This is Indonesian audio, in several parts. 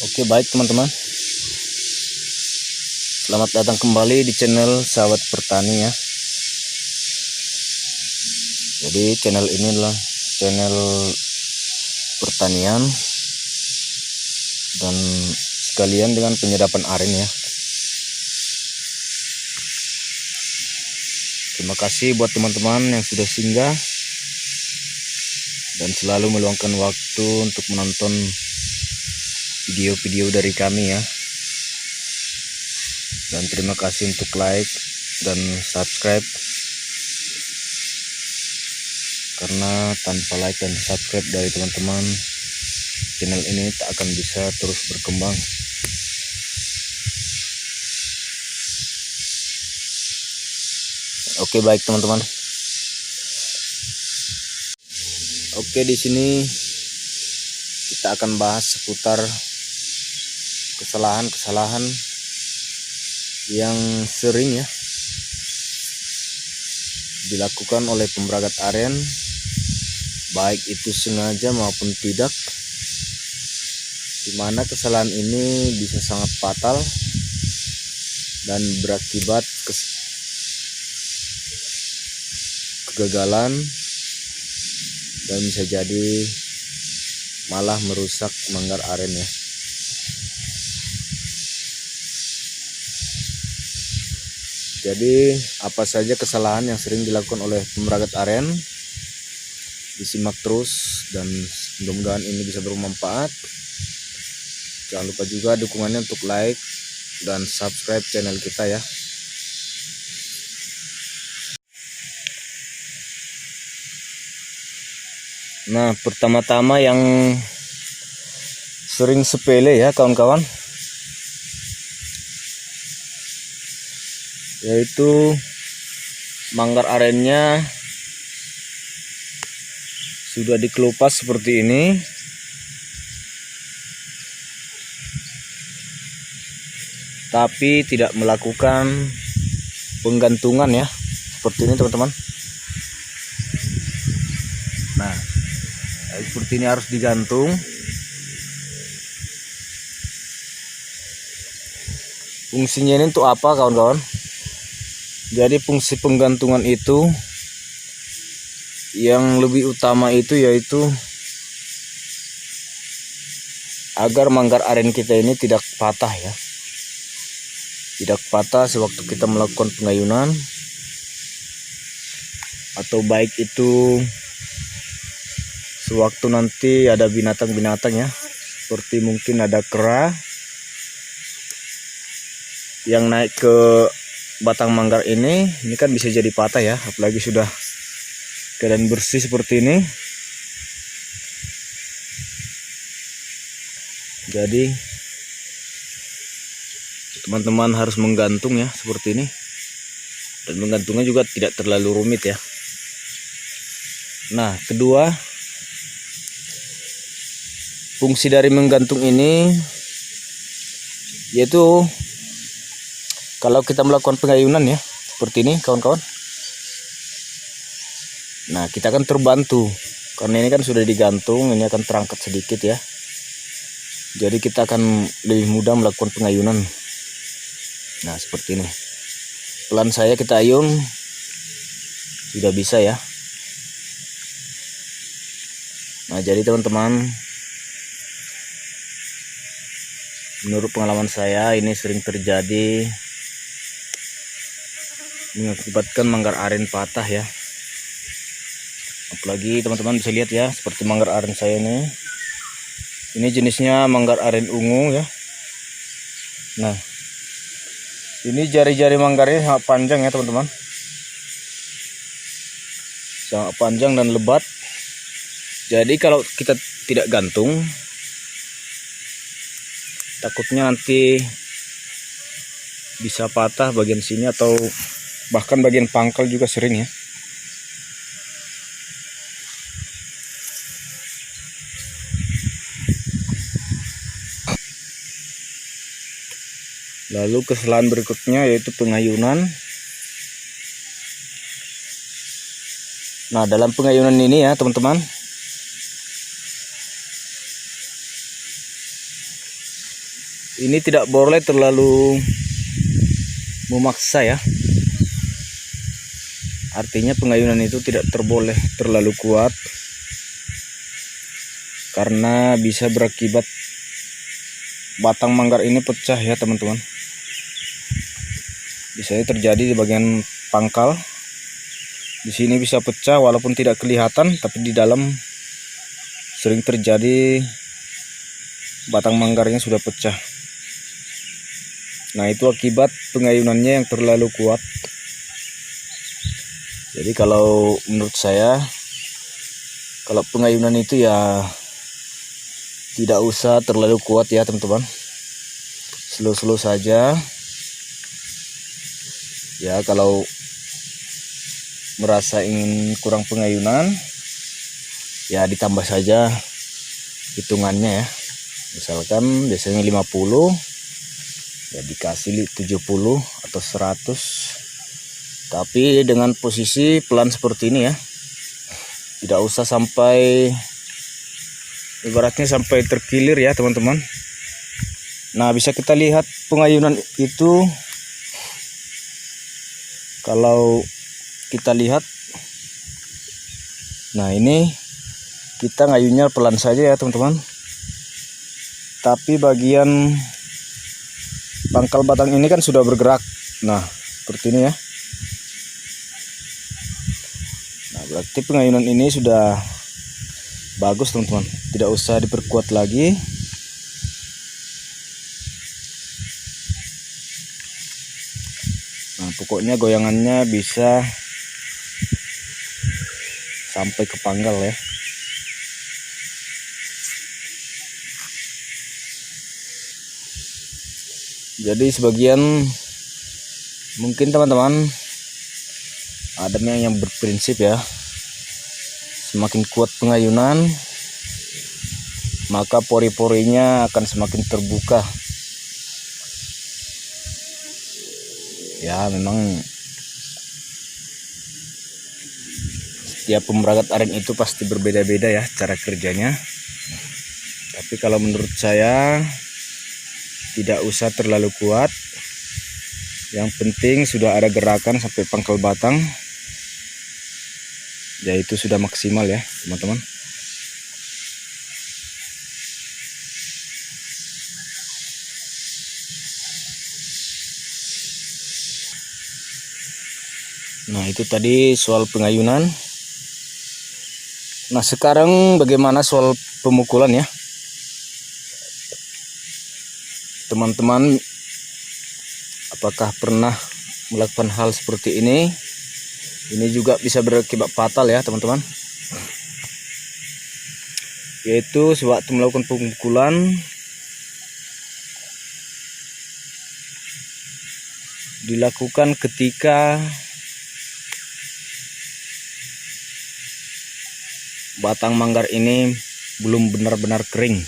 Oke, baik teman-teman, selamat datang kembali di channel Sahabat Pertani ya. Jadi channel ini adalah channel pertanian dan sekalian dengan penyerapan aren ya. Terima kasih buat teman-teman yang sudah singgah dan selalu meluangkan waktu untuk menonton video-video dari kami ya. Dan terima kasih untuk like dan subscribe, karena tanpa like dan subscribe dari teman-teman, channel ini tak akan bisa terus berkembang. Oke, baik teman-teman. Oke, di sini kita akan bahas seputar kesalahan-kesalahan yang sering ya dilakukan oleh pemeragat aren, baik itu sengaja maupun tidak, dimana kesalahan ini bisa sangat fatal dan berakibat kegagalan dan bisa jadi malah merusak manggar aren ya. Jadi apa saja kesalahan yang sering dilakukan oleh pemeragat aren, disimak terus dan mudah-mudahan ini bisa bermanfaat. Jangan lupa juga dukungannya untuk like dan subscribe channel kita ya. Nah, pertama-tama yang sering sepele ya kawan-kawan, yaitu manggar arennya sudah dikelupas seperti ini, tapi tidak melakukan penggantungan ya, seperti ini teman-teman. Nah, seperti ini harus digantung. Fungsinya ini untuk apa kawan-kawan? Jadi fungsi penggantungan itu yang lebih utama itu yaitu agar manggar aren kita ini tidak patah ya. Tidak patah sewaktu kita melakukan pengayunan, atau baik itu sewaktu nanti ada binatang-binatang ya, seperti mungkin ada kera yang naik ke batang manggar ini kan bisa jadi patah ya, apalagi sudah keadaan bersih seperti ini. Jadi teman-teman harus menggantung ya seperti ini, dan menggantungnya juga tidak terlalu rumit ya. Nah, kedua, fungsi dari menggantung ini yaitu kalau kita melakukan pengayunan ya seperti ini kawan-kawan, nah kita akan terbantu karena ini kan sudah digantung, ini akan terangkat sedikit ya, jadi kita akan lebih mudah melakukan pengayunan. Nah seperti ini, pelan saya kita ayun sudah bisa ya. Nah jadi teman-teman, menurut pengalaman saya ini sering terjadi mengakibatkan manggar aren patah ya. Apalagi teman-teman bisa lihat ya, seperti manggar aren saya ini jenisnya manggar aren ungu ya. Nah ini jari-jari manggarnya sangat panjang ya teman-teman, sangat panjang dan lebat. Jadi kalau kita tidak gantung, takutnya nanti bisa patah bagian sini atau bahkan bagian pangkal juga sering ya. Lalu kesalahan berikutnya yaitu pengayunan. Nah dalam pengayunan ini ya teman-teman, ini tidak boleh terlalu memaksa ya. Artinya pengayunan itu tidak boleh terlalu kuat, karena bisa berakibat batang manggar ini pecah ya teman-teman. Bisa terjadi di bagian pangkal. Di sini bisa pecah walaupun tidak kelihatan, tapi di dalam sering terjadi batang manggarnya sudah pecah. Nah, itu akibat pengayunannya yang terlalu kuat. Jadi kalau menurut saya, kalau pengayunan itu ya tidak usah terlalu kuat ya teman-teman. Slow-slow saja. Ya, kalau merasa ingin kurang pengayunan, ya ditambah saja hitungannya ya. Misalkan biasanya 50, ya dikasih 70 atau 100. Tapi dengan posisi pelan seperti ini ya. Tidak usah sampai, ibaratnya sampai terkilir ya teman-teman. Nah, bisa kita lihat pengayunan itu. Kalau kita lihat, nah ini kita ngayunya pelan saja ya teman-teman. Tapi bagian pangkal batang ini kan sudah bergerak. Nah, seperti ini ya. Nah, berarti pengayunan ini sudah bagus teman-teman. Tidak usah diperkuat lagi. Nah, pokoknya goyangannya bisa sampai ke pangkal ya. Jadi sebagian mungkin teman-teman ada yang berprinsip ya, semakin kuat pengayunan maka pori-porinya akan semakin terbuka. Ya, memang setiap pemeragat aren itu pasti berbeda-beda ya cara kerjanya. Tapi kalau menurut saya tidak usah terlalu kuat. Yang penting sudah ada gerakan sampai pangkal batang, ya itu sudah maksimal ya teman-teman. Nah, itu tadi soal pengayunan. Nah, sekarang bagaimana soal pemukulan ya teman-teman? Apakah pernah melakukan hal seperti ini? Ini juga bisa berakibat fatal ya teman-teman. Yaitu sewaktu melakukan pemukulan, dilakukan ketika batang manggar ini belum benar-benar kering.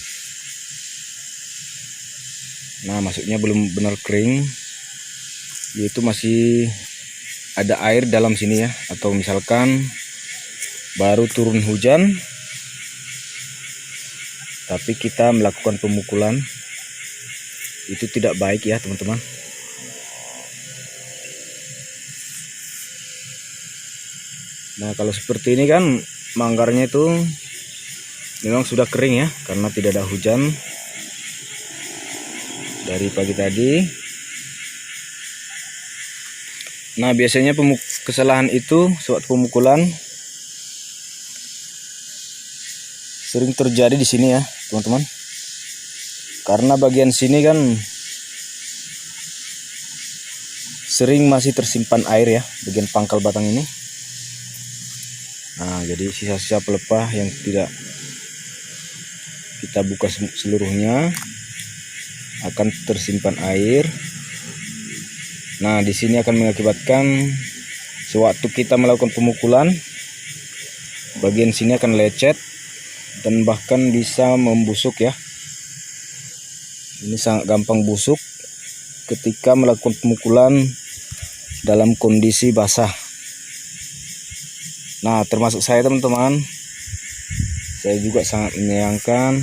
Nah, maksudnya belum benar kering, yaitu masih ada air dalam sini ya. Atau misalkan baru turun hujan tapi kita melakukan pemukulan, itu tidak baik ya teman-teman. Nah, kalau seperti ini kan manggarnya itu memang sudah kering ya, karena tidak ada hujan dari pagi tadi. Nah, biasanya kesalahan itu sewaktu pemukulan sering terjadi di sini ya teman-teman. Karena bagian sini kan sering masih tersimpan air ya, bagian pangkal batang ini. Nah, jadi sisa-sisa pelepah yang tidak kita buka seluruhnya akan tersimpan air. Nah, di sini akan mengakibatkan sewaktu kita melakukan pemukulan, bagian sini akan lecet dan bahkan bisa membusuk ya. Ini sangat gampang busuk ketika melakukan pemukulan dalam kondisi basah. Nah, termasuk saya teman-teman, saya juga sangat menyayangkan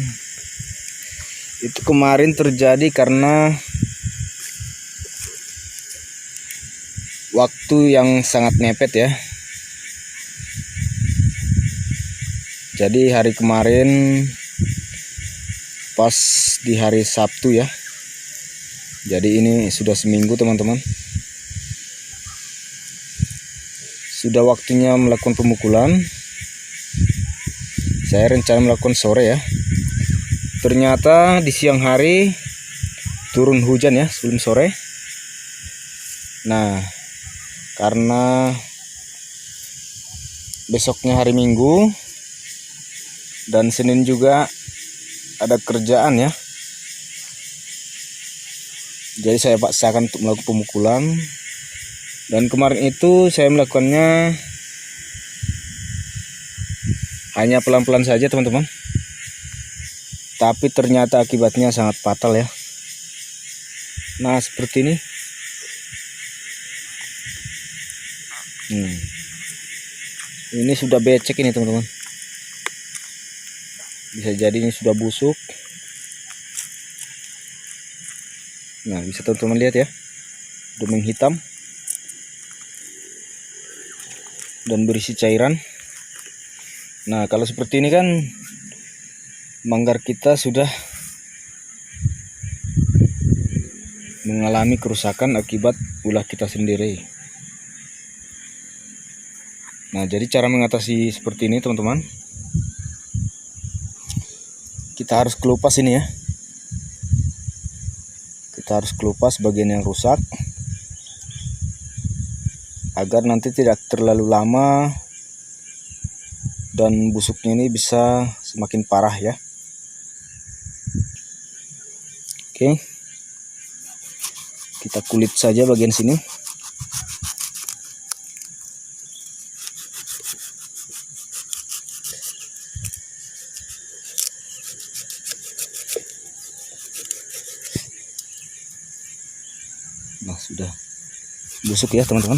Itu kemarin terjadi karena waktu yang sangat mepet ya. Jadi hari kemarin pas di hari Sabtu ya. Jadi ini sudah seminggu teman-teman. Sudah waktunya melakukan pemukulan. Saya rencana melakukan sore ya. Ternyata di siang hari turun hujan ya sebelum sore. Nah, karena besoknya hari Minggu dan Senin juga ada kerjaan ya. Jadi saya paksakan untuk melakukan pemukulan. Dan kemarin itu saya melakukannya hanya pelan-pelan saja teman-teman. Tapi ternyata akibatnya sangat fatal ya. Nah seperti ini. Ini sudah becek ini teman-teman. Bisa jadi ini sudah busuk. Nah bisa teman-teman lihat ya. Udah menghitam. Dan berisi cairan. Nah kalau seperti ini kan manggar kita sudah mengalami kerusakan akibat ulah kita sendiri. Nah jadi cara mengatasi seperti ini teman-teman, kita harus kelupas ini ya. Kita harus kelupas bagian yang rusak agar nanti tidak terlalu lama dan busuknya ini bisa semakin parah ya. Oke, kita kulit saja bagian sini. Nah sudah busuk ya teman-teman.